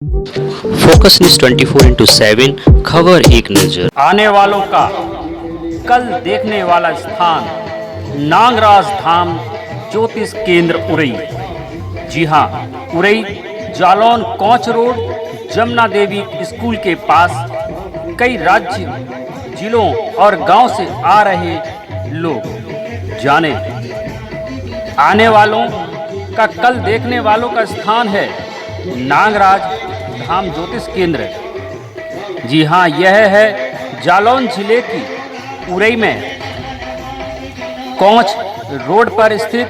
Focus news 24/7 खबर एक नजर। आने वालों का कल देखने वाला स्थान नागराज धाम ज्योतिष केंद्र उरई। जी हाँ, उरई जालौन कोंच रोड जमुना देवी स्कूल के पास कई राज्य जिलों और गांव से आ रहे लोग जाने आने वालों का कल देखने वालों का स्थान है नागराज धाम ज्योतिष केंद्र। जी हाँ, यह है जालौन जिले की उरई में कोंच रोड पर स्थित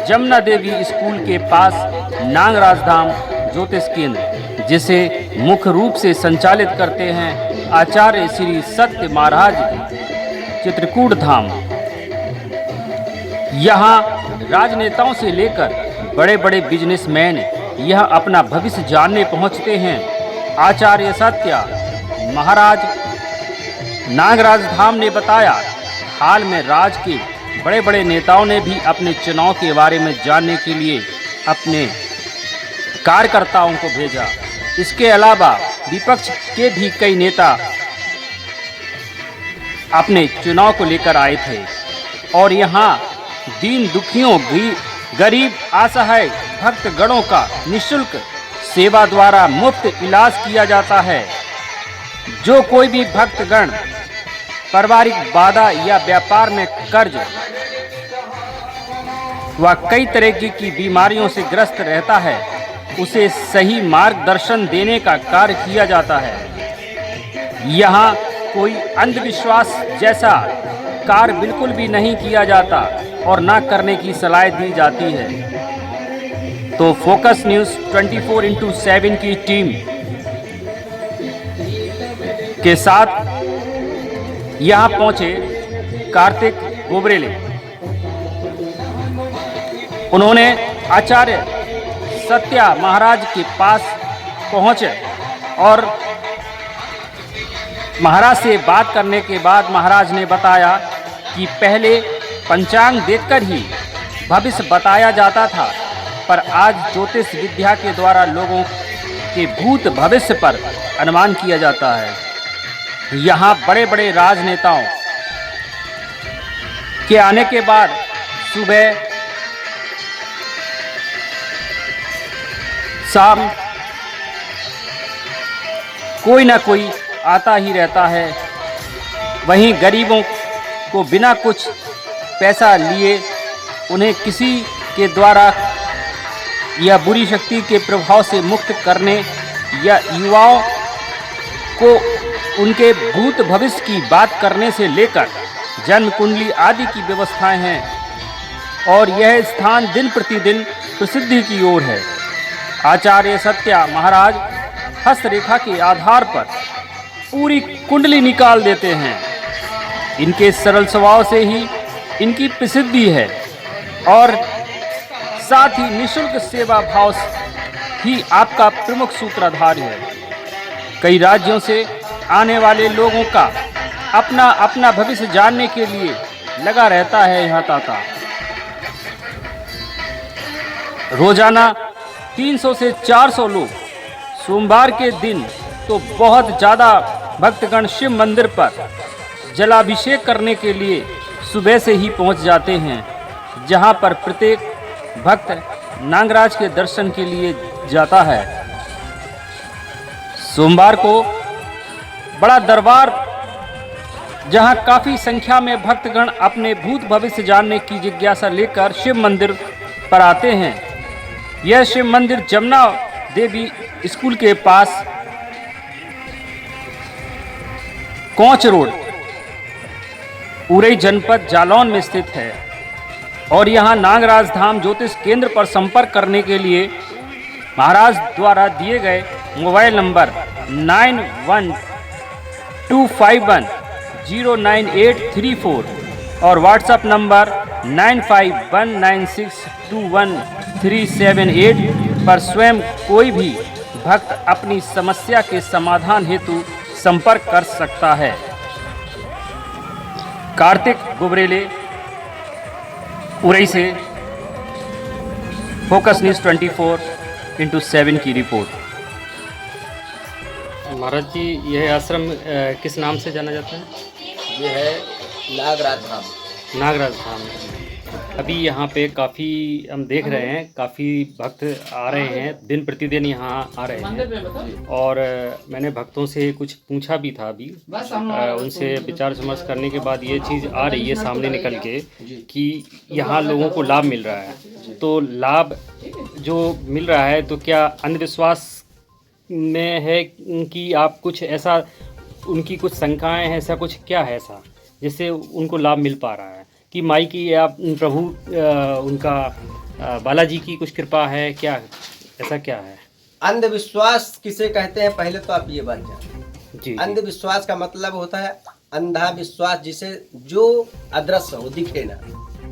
जमुना देवी स्कूल के पास नागराज धाम ज्योतिष केंद्र, जिसे मुख्य रूप से संचालित करते हैं आचार्य श्री सत्य महाराज चित्रकूट धाम। यहाँ राजनेताओं से लेकर बड़े बड़े बिजनेसमैन यह अपना भविष्य जानने पहुँचते हैं। आचार्य सत्य महाराज नागराज धाम ने बताया, हाल में राज्य के बड़े बड़े नेताओं ने भी अपने चुनाव के बारे में जानने के लिए अपने कार्यकर्ताओं को भेजा। इसके अलावा विपक्ष के भी कई नेता अपने चुनाव को लेकर आए थे और यहाँ दीन दुखियों गरीब असहाय भक्तगणों का निःशुल्क सेवा द्वारा मुफ्त इलाज किया जाता है। जो कोई भी भक्तगण पारिवारिक बाधा या व्यापार में कर्ज व कई तरह की बीमारियों से ग्रस्त रहता है, उसे सही मार्गदर्शन देने का कार्य किया जाता है। यहाँ कोई अंधविश्वास जैसा कार्य बिल्कुल भी नहीं किया जाता और ना करने की सलाह दी जाती है। तो फोकस न्यूज़ 24/7 की टीम के साथ यहाँ पहुँचे कार्तिक गोबरेले। उन्होंने आचार्य सत्या महाराज के पास पहुँचे और महाराज से बात करने के बाद महाराज ने बताया कि पहले पंचांग देखकर ही भविष्य बताया जाता था, पर आज ज्योतिष विद्या के द्वारा लोगों के भूत भविष्य पर अनुमान किया जाता है। यहाँ बड़े बड़े राजनेताओं के आने के बाद सुबह शाम कोई ना कोई आता ही रहता है। वहीं गरीबों को बिना कुछ पैसा लिए उन्हें किसी के द्वारा या बुरी शक्ति के प्रभाव से मुक्त करने या युवाओं को उनके भूत भविष्य की बात करने से लेकर जन्म कुंडली आदि की व्यवस्थाएं हैं और यह स्थान दिन प्रतिदिन प्रसिद्धि की ओर है। आचार्य सत्या महाराज हस्तरेखा के आधार पर पूरी कुंडली निकाल देते हैं। इनके सरल स्वभाव से ही इनकी प्रसिद्धि है और साथ ही निःशुल्क सेवा भाव ही आपका प्रमुख सूत्रधार है। कई राज्यों से आने वाले लोगों का अपना अपना भविष्य जानने के लिए लगा रहता है यहाँ तांता। रोजाना 300 से 400 लोग सोमवार के दिन तो बहुत ज़्यादा भक्तगण शिव मंदिर पर जलाभिषेक करने के लिए सुबह से ही पहुँच जाते हैं, जहाँ पर प्रत्येक भक्त नागराज के दर्शन के लिए जाता है। सोमवार को बड़ा दरबार, जहां काफ़ी संख्या में भक्तगण अपने भूत भविष्य जानने की जिज्ञासा लेकर शिव मंदिर पर आते हैं। यह शिव मंदिर जमुना देवी स्कूल के पास कोंच रोड उरई जनपद जालौन में स्थित है और यहाँ नागराज धाम ज्योतिष केंद्र पर संपर्क करने के लिए महाराज द्वारा दिए गए मोबाइल नंबर 9125109834 और व्हाट्सएप नंबर 9519621378 पर स्वयं कोई भी भक्त अपनी समस्या के समाधान हेतु संपर्क कर सकता है। कार्तिक गोबरेले उरई से फोकस न्यूज़ 24/7 की रिपोर्ट। महाराज जी, यह आश्रम किस नाम से जाना जाता है? ये है नागराज धाम। नागराज धाम। अभी यहाँ पे काफ़ी हम देख रहे हैं, काफ़ी भक्त आ रहे हैं, दिन प्रतिदिन यहाँ आ रहे हैं। और मैंने भक्तों से कुछ पूछा भी था अभी, उनसे विचार विमर्श करने के बाद ये चीज़ आ रही है सामने निकल के कि यहाँ लोगों को लाभ मिल रहा है। तो लाभ जो मिल रहा है, तो क्या अंधविश्वास में है कि आप कुछ ऐसा, उनकी कुछ शंकाएं हैं, ऐसा कुछ क्या है ऐसा जिससे उनको लाभ मिल पा रहा है कि माई की या प्रभु उनका बालाजी की कुछ कृपा है, क्या ऐसा क्या है? अंधविश्वास किसे कहते हैं पहले तो आप ये बात जानें। जी। अंधविश्वास का मतलब होता है अंधा विश्वास, जिसे जो अदृश्य हो, दिखे ना,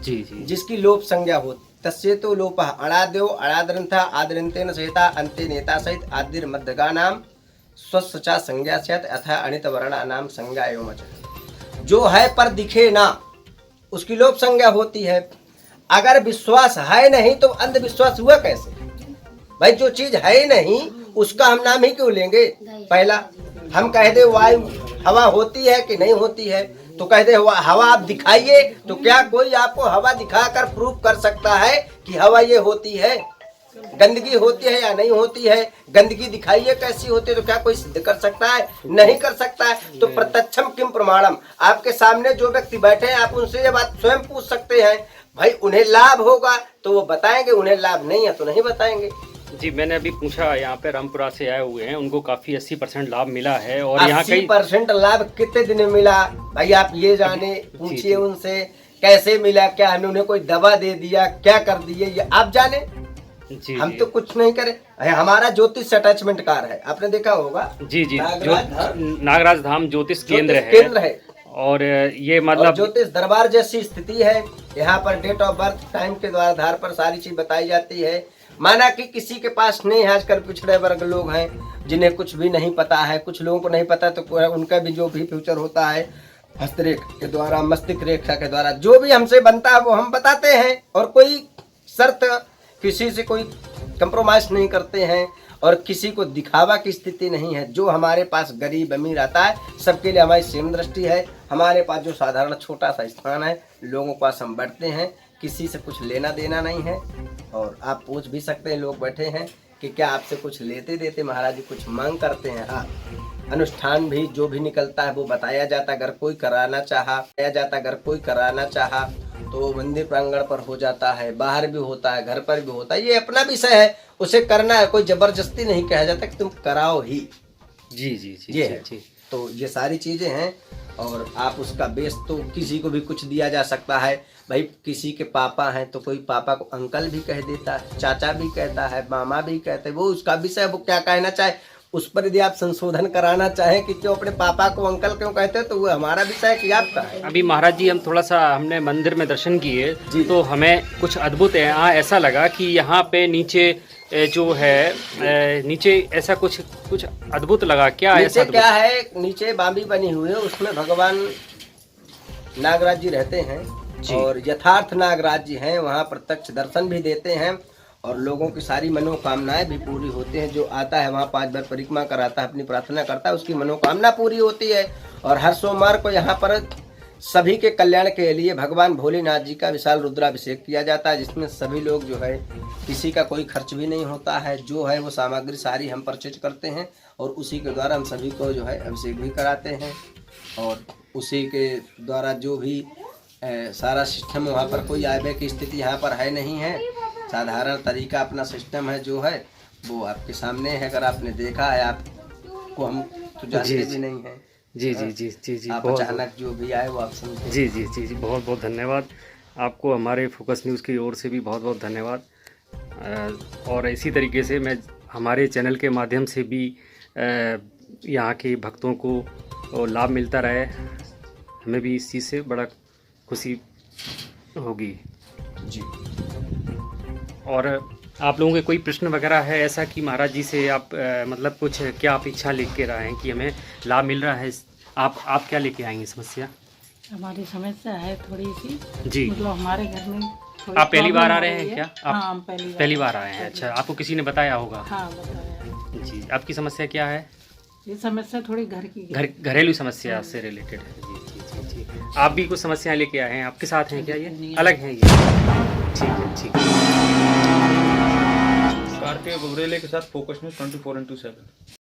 जी जी। जिसकी लोप संज्ञा हो। तस्य तो लोप अणाद्यो अणाद्रंथा आद्रंतेन सहिता अंते नेता सहित आदिर मध्यगा नाम स्वस्चा संज्ञा सहित अथा अनित वर्णा नाम संज्ञा एवं अच। जो है पर दिखे ना, उसकी लोप संज्ञा होती है। अगर विश्वास है नहीं तो अंधविश्वास हुआ कैसे? भाई जो चीज है ही नहीं उसका हम नाम ही क्यों लेंगे? पहला हम कह दे वायु हवा होती है कि नहीं होती है, तो कह दे हवा आप दिखाइए, तो क्या कोई आपको हवा दिखाकर प्रूफ कर सकता है कि हवा ये होती है? गंदगी होती है या नहीं होती है? गंदगी दिखाइए कैसी होती है, तो क्या कोई सिद्ध कर सकता है? नहीं कर सकता है। तो प्रत्यक्षम किम प्रमाणम, आपके सामने जो व्यक्ति बैठे हैं आप उनसे ये बात स्वयं पूछ सकते हैं। भाई उन्हें लाभ होगा तो वो बताएंगे, उन्हें लाभ नहीं है तो नहीं बताएंगे। जी, मैंने अभी पूछा, यहाँ पे रामपुरा से आए हुए हैं, उनको काफ़ी 80% लाभ मिला है। और यहाँ कई 80% लाभ कितने दिन में मिला भाई आप ये जाने, पूछिए उनसे कैसे मिला, क्या हमने उन्हें कोई दवा दे दिया, क्या कर दिए, ये आप जाने। जी, हम तो कुछ नहीं करे। हमारा ज्योतिष अटैचमेंट कार है, आपने देखा होगा। जी जी, नागराज धाम ज्योतिष केंद्र है। और ये और मतलब ज्योतिष दरबार जैसी स्थिति है। यहाँ पर डेट ऑफ बर्थ टाइम के आधार पर सारी चीज बताई जाती है। माना कि किसी के पास नहीं है, आजकल पिछड़े वर्ग लोग हैं जिन्हें कुछ भी नहीं पता है, कुछ लोगों को नहीं पता, तो उनका भी जो भी फ्यूचर होता है हस्तरेखा के द्वारा, मस्तिष्क रेखा के द्वारा जो भी हमसे बनता है वो हम बताते हैं। और कोई शर्त, किसी से कोई कंप्रोमाइज नहीं करते हैं और किसी को दिखावा की स्थिति नहीं है। जो हमारे पास गरीब अमीर आता है सबके लिए हमारी सेम दृष्टि है। हमारे पास जो साधारण छोटा सा स्थान है, लोगों के पास हम बैठते हैं, किसी से कुछ लेना देना नहीं है। और आप पूछ भी सकते हैं, लोग बैठे हैं कि क्या आपसे कुछ लेते देते महाराज जी, कुछ मांग करते हैं? हाँ, अनुष्ठान भी जो भी निकलता है वो बताया जाता है। अगर कोई कराना चाहा तो मंदिर प्रांगण पर हो जाता है, बाहर भी होता है, घर पर भी होता है। ये अपना विषय है, उसे करना है, कोई जबरदस्ती नहीं कहा जाता कि तुम कराओ ही। जी जी जी, ये जी, है। जी। तो ये सारी चीजें हैं। और आप उसका बेस तो किसी को भी कुछ दिया जा सकता है। भाई किसी के पापा हैं तो कोई पापा को अंकल भी कह देता है, चाचा भी कहता है, मामा भी कहते हैं। वो उसका विषय, वो क्या कहना चाहे उस पर यदि आप संशोधन कराना चाहें कि क्यों अपने पापा को अंकल क्यों कहते हैं, तो वो हमारा विषय है कि आपका है। अभी महाराज जी हम थोड़ा सा, हमने मंदिर में दर्शन किए तो हमें कुछ अद्भुत है यहाँ ऐसा लगा कि यहाँ पे नीचे जो है, नीचे ऐसा कुछ अद्भुत लगा। क्या नीचे ऐसा क्या है? नीचे बांबी बनी हुई है, उसमें भगवान नागराज जी रहते हैं और यथार्थ नागराज जी हैं। वहाँ प्रत्यक्ष दर्शन भी देते हैं और लोगों की सारी मनोकामनाएं भी पूरी होती हैं। जो आता है वहाँ 5 बार परिक्रमा कराता है, अपनी प्रार्थना करता है, उसकी मनोकामना पूरी होती है। और हर सोमवार को यहाँ पर सभी के कल्याण के लिए भगवान भोलेनाथ जी का विशाल रुद्राभिषेक किया जाता है, जिसमें सभी लोग जो है, किसी का कोई खर्च भी नहीं होता है। जो है वो सामग्री सारी हम परचेज करते हैं और उसी के द्वारा हम सभी को जो है अभिषेक भी कराते हैं। और उसी के द्वारा जो भी सारा सिस्टम, वहाँ पर कोई आय व्यय की स्थिति यहाँ पर है नहीं है। साधारण तरीका अपना सिस्टम है जो है वो आपके सामने है। अगर आपने देखा है, आपको हम तो जानते भी नहीं हैं। जी जी जी जी जी, आप अचानक जो भी आए वो आप समझे। जी जी जी जी, बहुत बहुत धन्यवाद आपको। हमारे फोकस न्यूज़ की ओर से भी बहुत बहुत धन्यवाद। और इसी तरीके से मैं हमारे चैनल के माध्यम से भी यहाँ के भक्तों को लाभ मिलता रहे, हमें भी इस चीज़ से बड़ा खुशी होगी जी। और आप लोगों के कोई प्रश्न वगैरह है ऐसा कि महाराज जी से आप मतलब कुछ क्या आप इच्छा लेके रहे हैं कि हमें लाभ मिल रहा है? आप क्या लेके आएंगे समस्या? हमारी समस्या है थोड़ी सी जी। मतलब हमारे घर में आप पहली बार आ रहे हैं क्या? आप हाँ, हम पहली बार आए हैं। अच्छा, आपको किसी ने बताया होगा? हाँ, बताया। जी, आपकी समस्या क्या है? ये समस्या थोड़ी घर की है। घरेलू समस्या से रिलेटेड है। जी जी जी जी। आप भी कुछ समस्याएं लेके आए हैं, आपके साथ हैं क्या ये? अलग हैं ये? ठीक है ठीक है। कार्तिक गुबरेले के साथ फोकस में 24/7